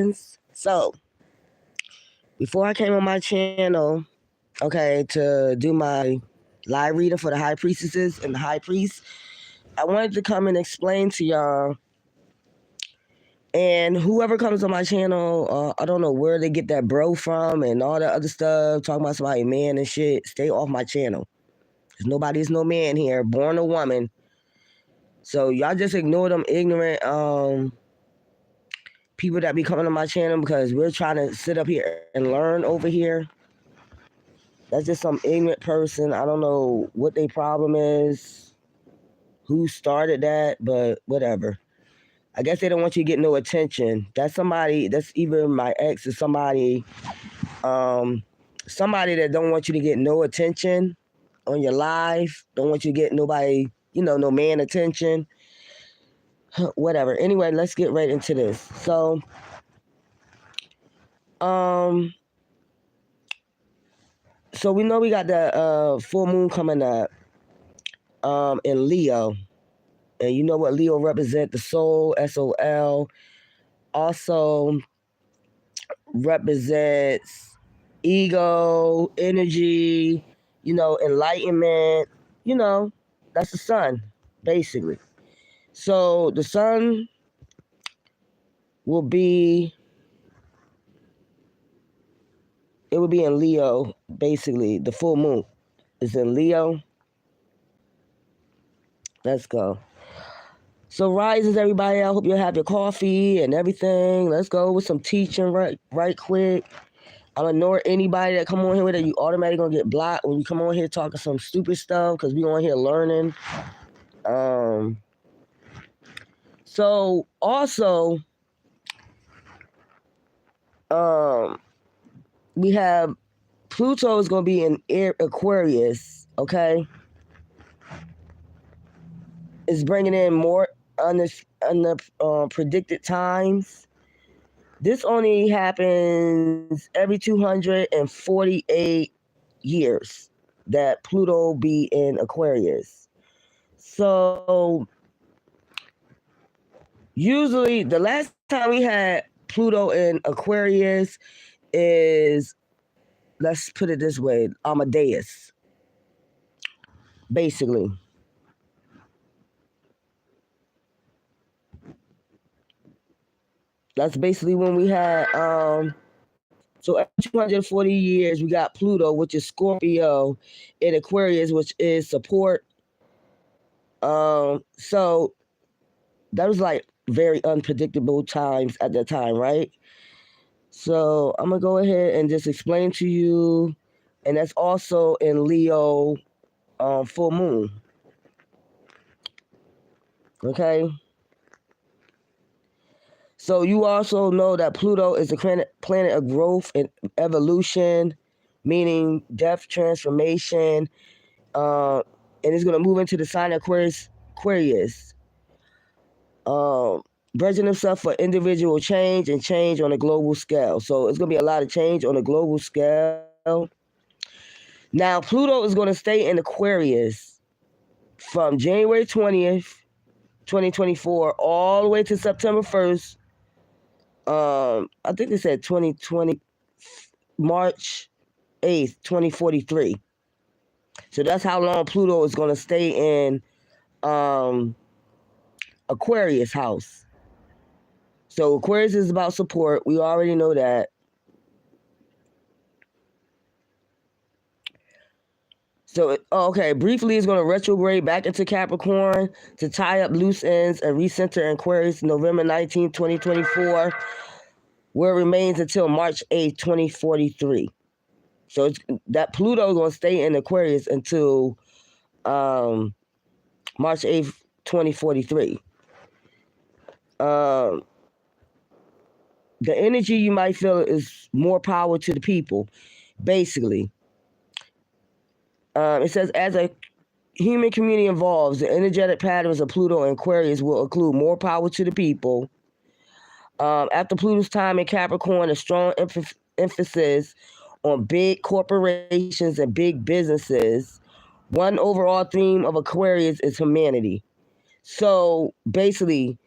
friends. So, before I came on my channel, okay, to do my live reading for the high priestesses and the high priest, I wanted to come and explain to y'all. And whoever comes on my channel, I don't know where they get that bro from and all that other stuff, talking about somebody man and shit. Stay off my channel. Because nobody's no man here, born a woman. So y'all just ignore them ignorant people that be coming on my channel because we're trying to sit up here and learn over here. That's just some ignorant person. I don't know what their problem is, who started that, but whatever. I guess they don't want you to get no attention. That's somebody, that's either my ex or somebody that don't want you to get no attention on your live, don't want you to get nobody, no man attention. Whatever. Anyway, let's get right into this. So, so we know we got the full moon coming up in Leo. And you know what Leo represent, the soul, S-O-L. Also represents ego, energy, enlightenment. That's the sun, basically. So the sun will be, it will be in Leo, basically. The full moon is in Leo. Let's go. So rises, everybody. I hope you have your coffee and everything. Let's go with some teaching right quick. I'll ignore anybody that come on here with it. You automatically gonna get blocked when you come on here talking some stupid stuff because we on here learning. So also, we have Pluto is gonna be in Aquarius. Okay, it's bringing in more predicted times. This only happens every 248 years that Pluto be in Aquarius. So usually the last time we had Pluto in Aquarius is, let's put it this way, Amadeus, basically. That's basically when we had, so every 240 years, we got Pluto, which is Scorpio, in Aquarius, which is support. So that was like very unpredictable times at that time, right? So I'm going to go ahead and just explain to you, and that's also in Leo full moon. Okay? So you also know that Pluto is a planet of growth and evolution, meaning death, transformation, and it's going to move into the sign of Aquarius, bridging himself for individual change and change on a global scale. So it's going to be a lot of change on a global scale. Now, Pluto is going to stay in Aquarius from January 20th, 2024, all the way to September 1st. I think they said 2020, March 8th, 2043. So that's how long Pluto is going to stay in Aquarius house. So Aquarius is about support. We already know that. So, okay, briefly, it's going to retrograde back into Capricorn to tie up loose ends and recenter in Aquarius November 19, 2024, where it remains until March 8, 2043. So that Pluto is going to stay in Aquarius until March 8, 2043. The energy you might feel is more power to the people, basically. It says, as a human community evolves, the energetic patterns of Pluto and Aquarius will include more power to the people. After Pluto's time in Capricorn, a strong emphasis on big corporations and big businesses. One overall theme of Aquarius is humanity. So basically,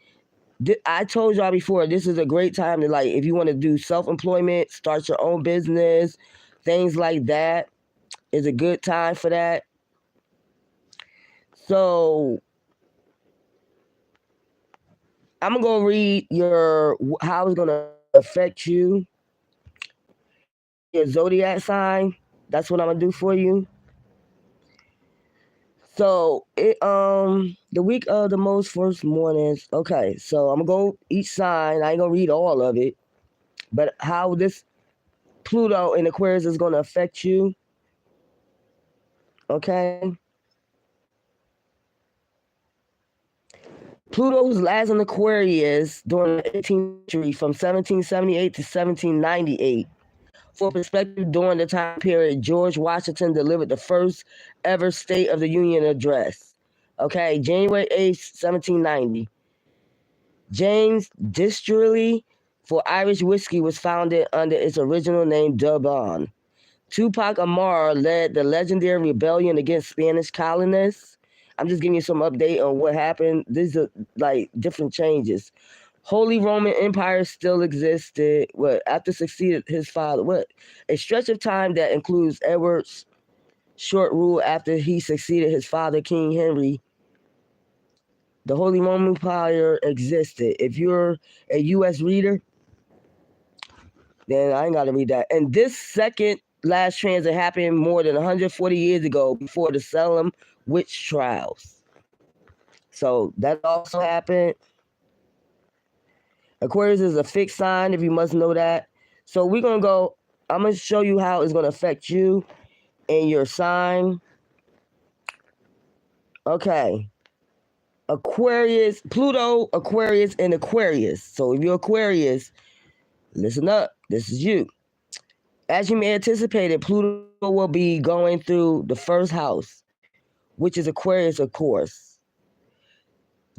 I told y'all before, this is a great time to, like, if you want to do self-employment, start your own business, things like that, is a good time for that. So I'm gonna go read how it's gonna affect you, your zodiac sign. That's what I'm gonna do for you. So the week of the most first mornings. Okay, so I'm gonna go each sign. I ain't gonna read all of it, but how this Pluto in Aquarius is gonna affect you. Okay. Pluto was last in Aquarius during the 18th century from 1778 to 1798. For perspective, during the time period, George Washington delivered the first ever State of the Union address. Okay, January 8th, 1790. James Distillery for Irish whiskey was founded under its original name, Dubon. Tupac Amaru led the legendary rebellion against Spanish colonists. I'm just giving you some update on what happened. These are like different changes. Holy Roman Empire still existed. After succeeded his father? A stretch of time that includes Edward's short rule after he succeeded his father, King Henry. The Holy Roman Empire existed. If you're a U.S. reader, then I ain't got to read that. And this second last transit happened more than 140 years ago before the Salem witch trials. So that also happened. Aquarius is a fixed sign, if you must know that. So we're going to go, I'm going to show you how it's going to affect you and your sign. Okay. Aquarius, Pluto, Aquarius, and Aquarius. So if you're Aquarius, listen up. This is you. As you may anticipate, Pluto will be going through the first house, which is Aquarius, of course.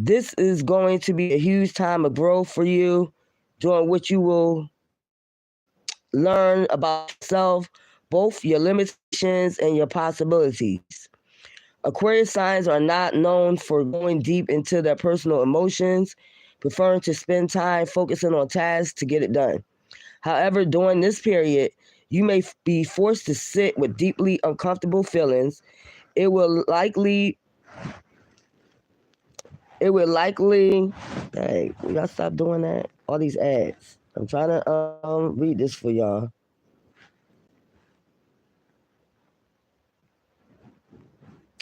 This is going to be a huge time of growth for you, during which you will learn about yourself, both your limitations and your possibilities. Aquarius signs are not known for going deep into their personal emotions, preferring to spend time focusing on tasks to get it done. However, during this period, you may be forced to sit with deeply uncomfortable feelings. It will likely, hey, we gotta stop doing that. All these ads. I'm trying to read this for y'all.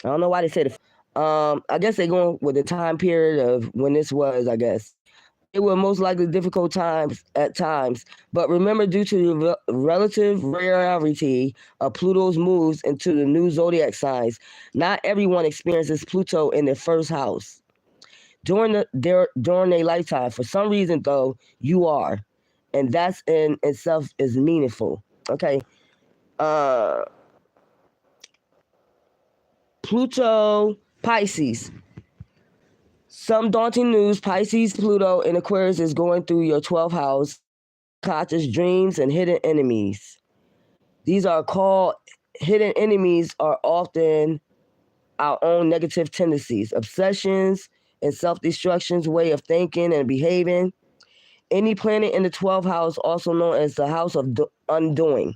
I don't know why they said it. I guess they're going with the time period of when this was, I guess. It were most likely difficult times at times, but remember, due to the relative rarity of Pluto's moves into the new zodiac signs, not everyone experiences Pluto in their first house during their lifetime. For some reason, though, you are, and that's in itself is meaningful. Okay. Pluto, Pisces. Some daunting news. Pisces, Pluto, and Aquarius is going through your 12th house, conscious dreams, and hidden enemies. These are called hidden enemies, are often our own negative tendencies, obsessions, and self-destruction's way of thinking and behaving. Any planet in the 12th house, also known as the house of undoing,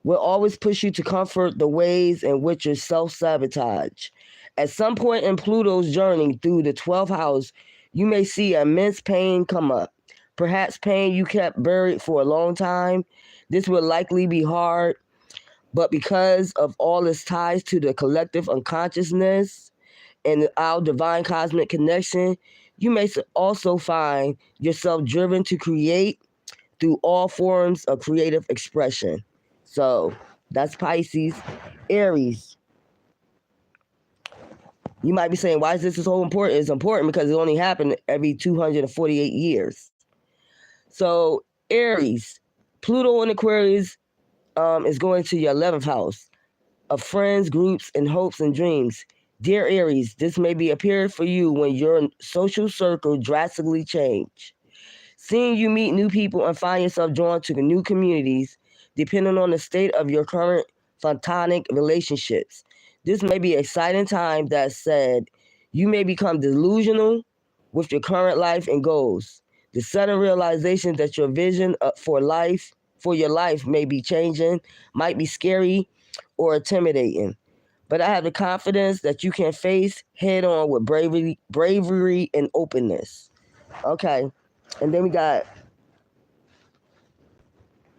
will always push you to comfort the ways in which you self-sabotage. At some point in Pluto's journey through the 12th house, you may see immense pain come up. Perhaps pain you kept buried for a long time. This will likely be hard, but because of all its ties to the collective unconsciousness and our divine cosmic connection, you may also find yourself driven to create through all forms of creative expression. So that's Pisces. Aries. You might be saying, why is this so important? It's important because it only happened every 248 years. So Aries, Pluto in Aquarius is going to your 11th house of friends, groups, and hopes and dreams. Dear Aries, this may be a period for you when your social circle drastically change. Seeing you meet new people and find yourself drawn to new communities, depending on the state of your current platonic relationships. This may be an exciting time. That said, you may become delusional with your current life and goals. The sudden realization that your vision for your life may be changing, might be scary or intimidating. But I have the confidence that you can face head on with bravery and openness. Okay. And then we got,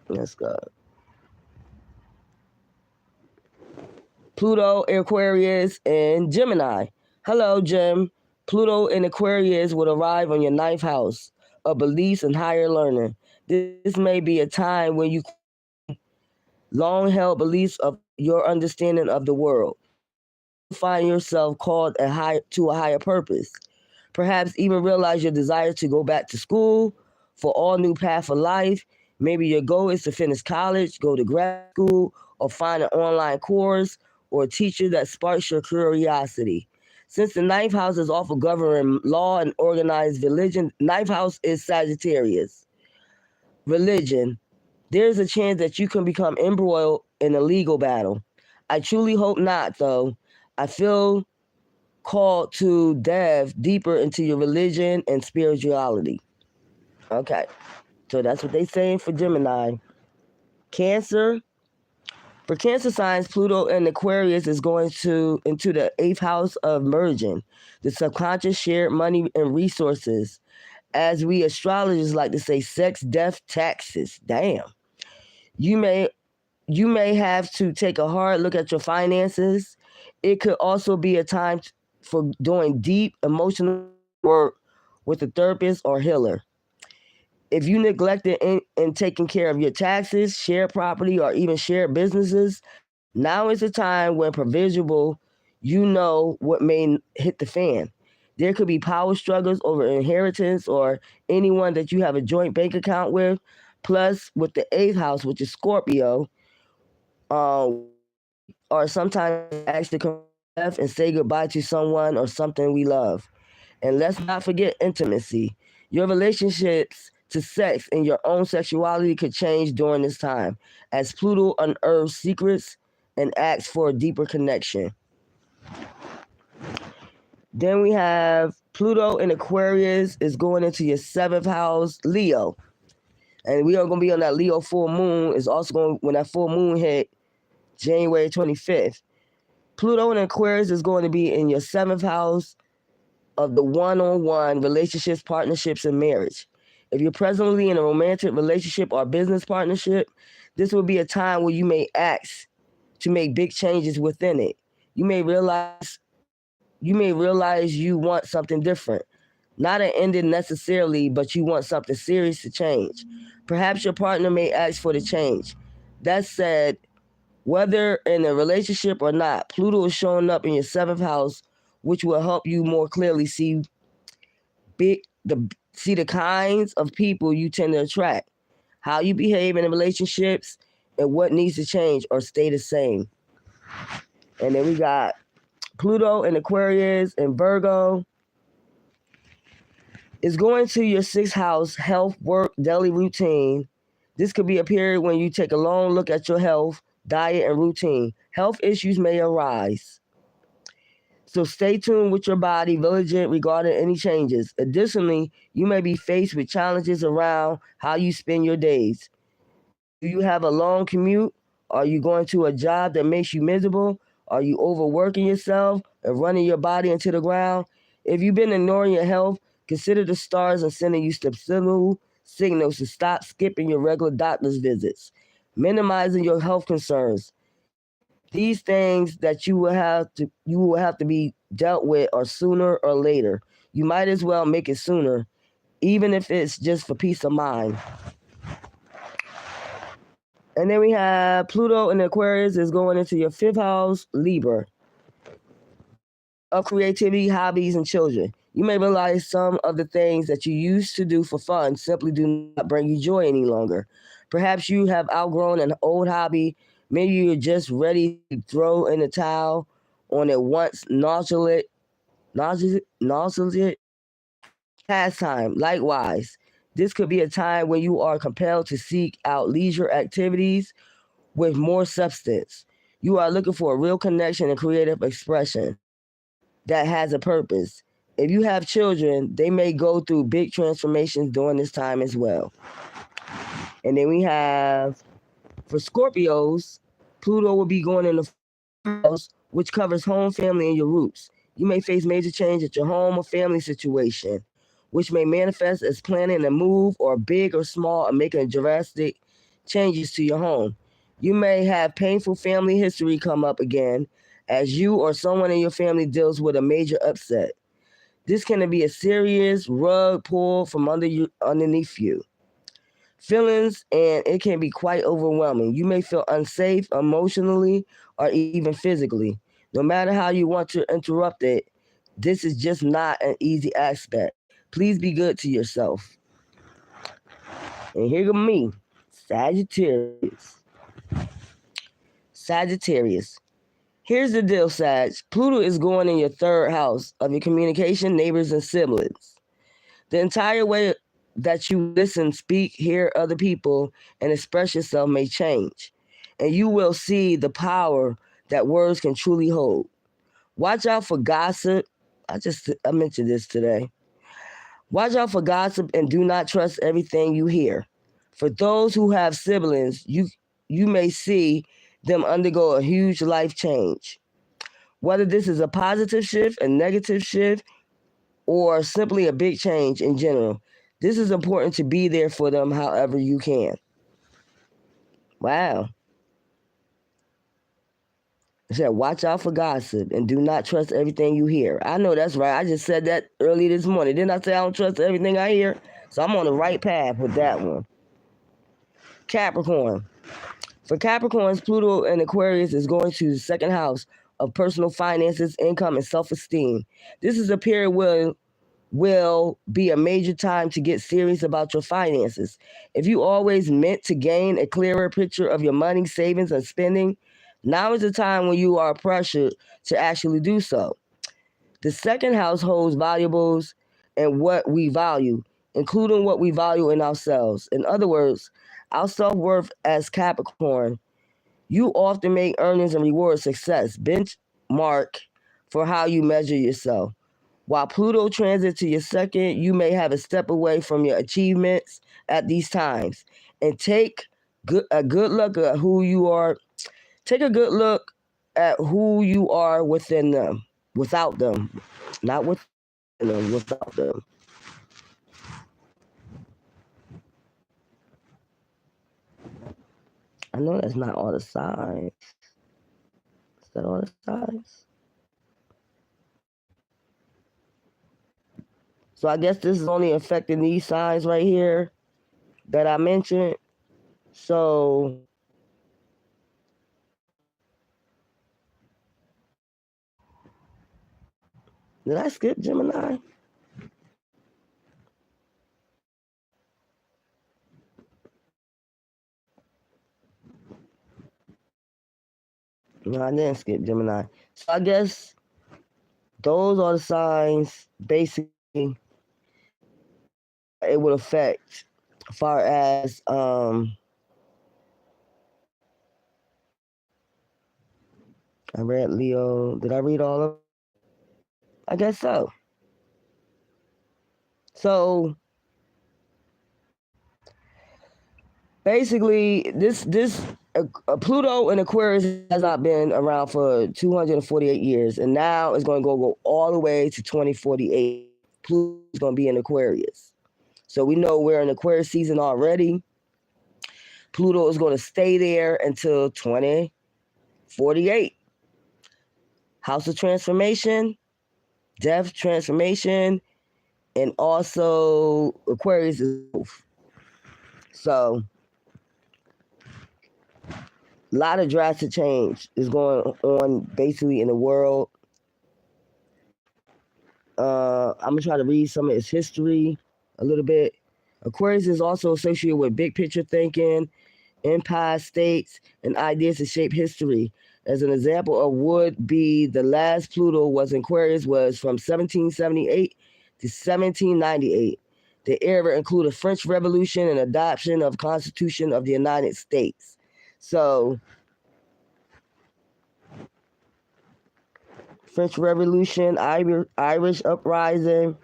let's go. Pluto, Aquarius, and Gemini. Hello, Jim. Pluto in Aquarius would arrive on your ninth house of beliefs and higher learning. This may be a time when you long held beliefs of your understanding of the world. You will find yourself called to a higher purpose. Perhaps even realize your desire to go back to school for all new path of life. Maybe your goal is to finish college, go to grad school, or find an online course or a teacher that sparks your curiosity. Since the ninth house is often governing law and organized religion, ninth house is Sagittarius. Religion. There's a chance that you can become embroiled in a legal battle. I truly hope not, though. I feel called to delve deeper into your religion and spirituality. Okay, so that's what they saying for Gemini. Cancer. For Cancer signs, Pluto in Aquarius is going into the eighth house of merging, the subconscious shared money and resources. As we astrologers like to say, sex, death, taxes. Damn. You may you may have to take a hard look at your finances. It could also be a time for doing deep emotional work with a therapist or healer. If you neglected in taking care of your taxes, shared property, or even shared businesses, now is the time when previsible, you know what may hit the fan. There could be power struggles over inheritance or anyone that you have a joint bank account with. Plus, with the eighth house, which is Scorpio, we are sometimes asked to confront death and say goodbye to someone or something we love. And let's not forget intimacy. Your relationships to sex and your own sexuality could change during this time as Pluto unearths secrets and asks for a deeper connection. Then we have Pluto in Aquarius is going into your seventh house, Leo. And we are going to be on that Leo full moon. Is also going, when that full moon hit January 25th. Pluto in Aquarius is going to be in your seventh house of the one-on-one relationships, partnerships, and marriage. If you're presently in a romantic relationship or business partnership, this will be a time where you may ask to make big changes within it. You may realize you want something different. Not an ending necessarily, but you want something serious to change. Perhaps your partner may ask for the change. That said, whether in a relationship or not, Pluto is showing up in your seventh house, which will help you more clearly see the kinds of people you tend to attract, how you behave in the relationships, and what needs to change or stay the same. And then we got Pluto in Aquarius and Virgo is going to your sixth house, health, work, daily routine. This could be a period when you take a long look at your health, diet, and routine. Health issues may arise. So stay tuned with your body, vigilant regarding any changes. Additionally, you may be faced with challenges around how you spend your days. Do you have a long commute? Are you going to a job that makes you miserable? Are you overworking yourself and running your body into the ground? If you've been ignoring your health, consider the stars and sending you subliminal signals to stop skipping your regular doctor's visits, minimizing your health concerns. These things that you will have to be dealt with are sooner or later. You might as well make it sooner, even if it's just for peace of mind. And then we have Pluto in Aquarius is going into your fifth house, Libra, of creativity, hobbies, and children. You may realize some of the things that you used to do for fun simply do not bring you joy any longer. Perhaps you have outgrown an old hobby. Maybe you're just ready to throw in the towel on a once nauseating pastime. Likewise, this could be a time when you are compelled to seek out leisure activities with more substance. You are looking for a real connection and creative expression that has a purpose. if you have children, they may go through big transformations during this time as well. And then we have, for Scorpios, Pluto will be going in the house, which covers home, family, and your roots. You may face major change at your home or family situation, which may manifest as planning a move or big or small or making drastic changes to your home. You may have painful family history come up again as you or someone in your family deals with a major upset. This can be a serious rug pull from underneath you. Feelings, and it can be quite overwhelming. You may feel unsafe emotionally or even physically. No matter how you want to interrupt it, this is just not an easy aspect. Please be good to yourself. And here go me, Sagittarius. Sagittarius. Here's the deal, Sag. Pluto is going in your third house of your communication, neighbors, and siblings. The entire way that you listen, speak, hear other people, and express yourself may change. And you will see the power that words can truly hold. Watch out for gossip. I mentioned this today. Watch out for gossip and do not trust everything you hear. For those who have siblings, you may see them undergo a huge life change. Whether this is a positive shift, a negative shift, or simply a big change in general, this is important to be there for them however you can. Wow. It said, watch out for gossip and do not trust everything you hear. I know that's right. I just said that early this morning. Didn't I say I don't trust everything I hear? So I'm on the right path with that one. Capricorn. For Capricorns, Pluto and Aquarius is going to the second house of personal finances, income, and self-esteem. This is a period where will be a major time to get serious about your finances. If you always meant to gain a clearer picture of your money, savings, and spending, now is the time when you are pressured to actually do so. The second house holds valuables and what we value, including what we value in ourselves. In other words, our self-worth as Capricorn. You often make earnings and reward success benchmark for how you measure yourself. While Pluto transits to your second, you may have a step away from your achievements at these times, and a good look at who you are. Take a good look at who you are within them, without them, not within them, without them. I know that's not all the signs. Is that all the signs? So I guess this is only affecting these signs right here that I mentioned. So did I skip Gemini? No, I didn't skip Gemini. So I guess those are the signs basically it would affect as far as I read Leo. Did I read all of them? I guess so. So basically this Pluto and Aquarius has not been around for 248 years, and now it's going to go all the way to 2048. Pluto is going to be in Aquarius. So we know we're in Aquarius season already. Pluto is going to stay there until 2048. House of Transformation, Death, Transformation, and also Aquarius is both. So a lot of drastic change is going on basically in the world. I'm going to try to read some of its history a little bit. Aquarius is also associated with big picture thinking, empire states, and ideas to shape history. As an example of would be the last Pluto was in Aquarius was from 1778 to 1798. The era included French Revolution and adoption of Constitution of the United States. So French Revolution, Irish uprising.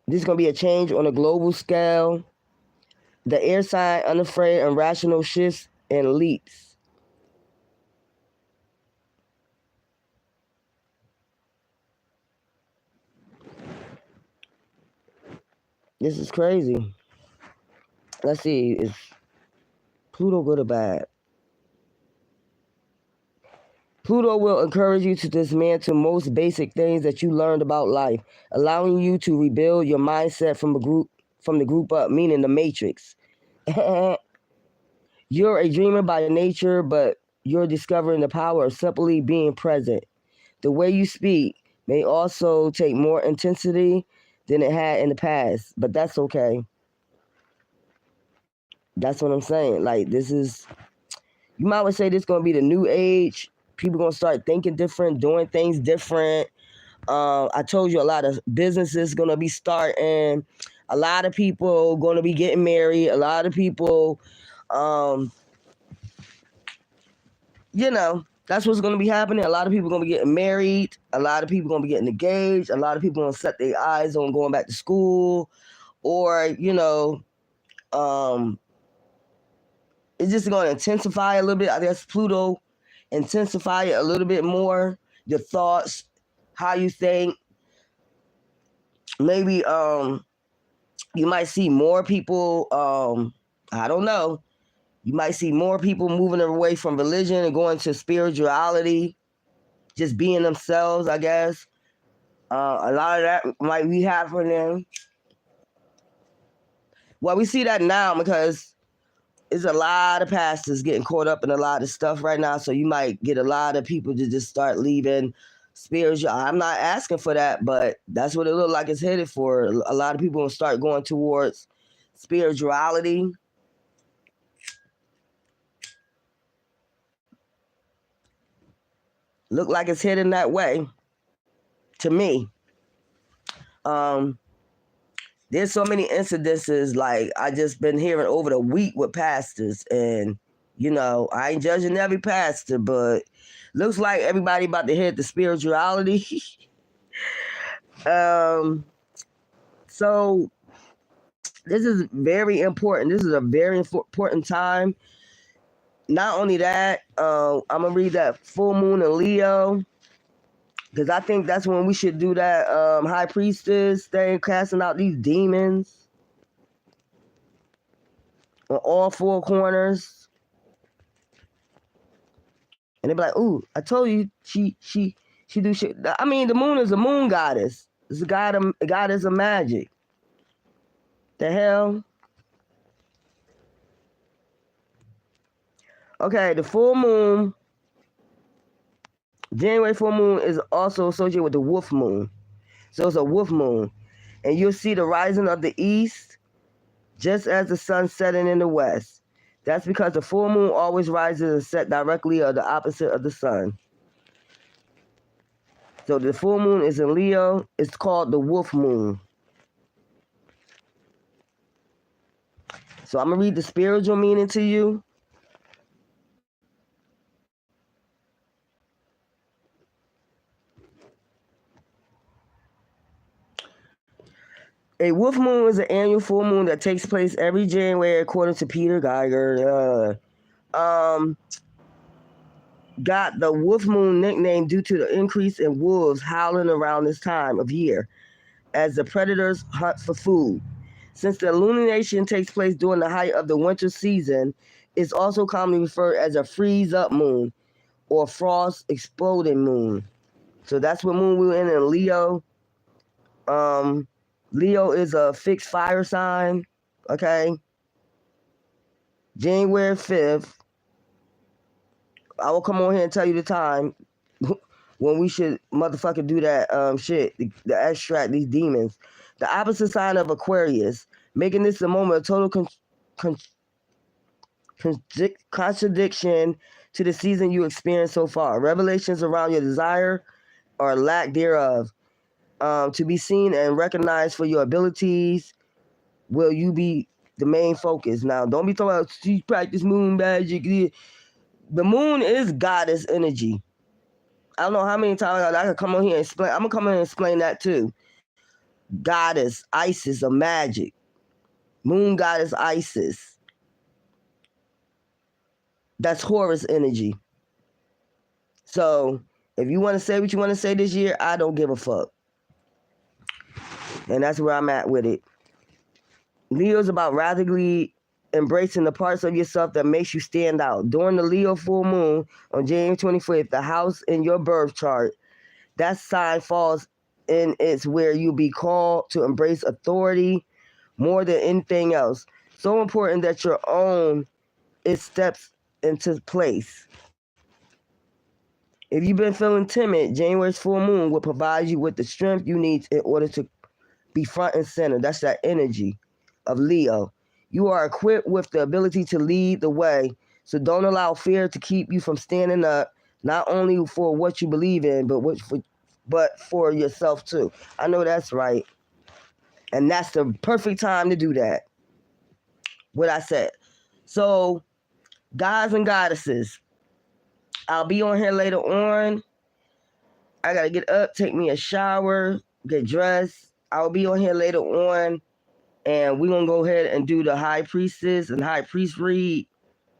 This is going to be a change on a global scale. The air sign, unafraid, and rational shifts and leaps. This is crazy. Let's see, is Pluto good or bad? Pluto will encourage you to dismantle most basic things that you learned about life, allowing you to rebuild your mindset from the group up, meaning the matrix. You're a dreamer by nature, but you're discovering the power of simply being present. The way you speak may also take more intensity than it had in the past, but that's okay. That's what I'm saying. Like, this is, you might say this is going to be the new age. People going to start thinking different, doing things different. I told you a lot of businesses going to be starting. A lot of people going to be getting married. A lot of people, that's what's going to be happening. A lot of people going to be getting married. A lot of people going to be getting engaged. A lot of people going to set their eyes on going back to school, or, it's just going to intensify a little bit. I guess Pluto intensify it a little bit more. Your thoughts, how you think. Maybe you might see more people, I don't know. You might see more people moving away from religion and going to spirituality, just being themselves, I guess. A lot of that might be happening. Well, we see that now because there's a lot of pastors getting caught up in a lot of stuff right now. So you might get a lot of people to just start leaving spiritual. I'm not asking for that, but that's what it looks like it's headed for. A lot of people will start going towards spirituality. Look like it's heading that way to me. There's so many incidences, like I just been hearing over the week with pastors, and I ain't judging every pastor, but looks like everybody about to hit the spirituality. So this is very important. This is a very important time. Not only that, I'm gonna read that full moon in Leo, because I think that's when we should do that high priestess thing, casting out these demons on all four corners. And they be like, "Ooh, I told you she do shit." I mean, the moon is a moon goddess. It's a goddess of magic. The hell? Okay, the full moon, January full moon, is also associated with the wolf moon. So it's a wolf moon. And you'll see the rising of the east just as the sun setting in the west. That's because the full moon always rises and sets directly or the opposite of the sun. So the full moon is in Leo. It's called the wolf moon. So I'm going to read the spiritual meaning to you. A wolf moon is an annual full moon that takes place every January, according to Peter Geiger. Got the wolf moon nickname due to the increase in wolves howling around this time of year as the predators hunt for food. Since the illumination takes place during the height of the winter season, it's also commonly referred as a freeze-up moon or frost exploding moon. So that's what moon we're in Leo. Leo is a fixed fire sign, okay? January 5th. I will come on here and tell you the time when we should motherfucker do that shit, the extract these demons. The opposite sign of Aquarius, making this a moment of total contradiction to the season you experienced so far. Revelations around your desire or lack thereof. To be seen and recognized for your abilities, will you be the main focus? Now, don't be talking about she practice moon magic. The moon is goddess energy. I don't know how many times I could come on here and explain. I'm gonna come in and explain that too. Goddess Isis of magic. Moon goddess Isis. That's Horus energy. So if you want to say what you want to say this year, I don't give a fuck. And that's where I'm at with it. Leo's about radically embracing the parts of yourself that makes you stand out. During the Leo full moon on January 25th, the house in your birth chart, that sign falls in it's where you'll be called to embrace authority more than anything else. So important that your own it steps into place. If you've been feeling timid, January's full moon will provide you with the strength you need in order to be front and center. That's that energy of Leo. You are equipped with the ability to lead the way, so don't allow fear to keep you from standing up, not only for what you believe in, but for yourself too. I know that's right. And that's the perfect time to do that. What I said. So, gods and goddesses, I'll be on here later on. I got to get up, take me a shower, get dressed. I'll be on here later on. And we're going to go ahead and do the high priestess and high priest read.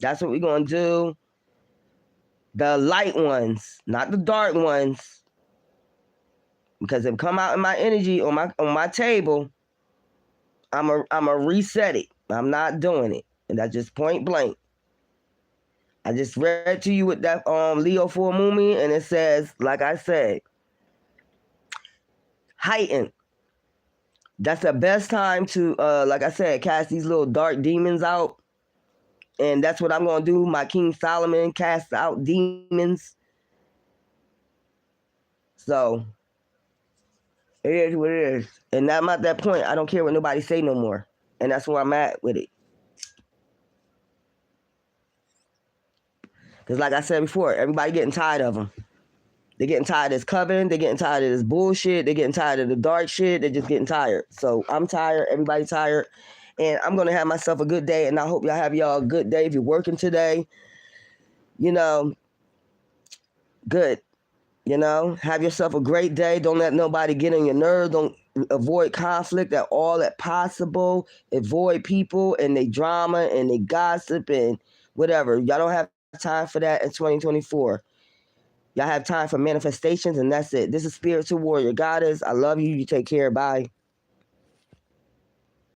That's what we're going to do. The light ones, not the dark ones. Because if come out in my energy on my table, I'm a reset it. I'm not doing it. And that's just point blank. I just read to you with that Leo full moon, and it says, like I said, heighten. That's the best time to, like I said, cast these little dark demons out. And that's what I'm going to do. My King Solomon cast out demons. So, it is what it is. And I'm at that point, I don't care what nobody say no more. And that's where I'm at with it. Because like I said before, everybody getting tired of them. They're getting tired of this coven. They're getting tired of this bullshit. They're getting tired of the dark shit. They're just getting tired. So I'm tired. Everybody's tired. And I'm going to have myself a good day. And I hope y'all have y'all a good day. If you're working today, you know, good. You know, have yourself a great day. Don't let nobody get on your nerves. Don't avoid conflict at all that possible. Avoid people and they drama and they gossip and whatever. Y'all don't have time for that in 2024. Y'all have time for manifestations, and that's it. This is Spiritual Warrior Goddess. I love you. You take care. Bye.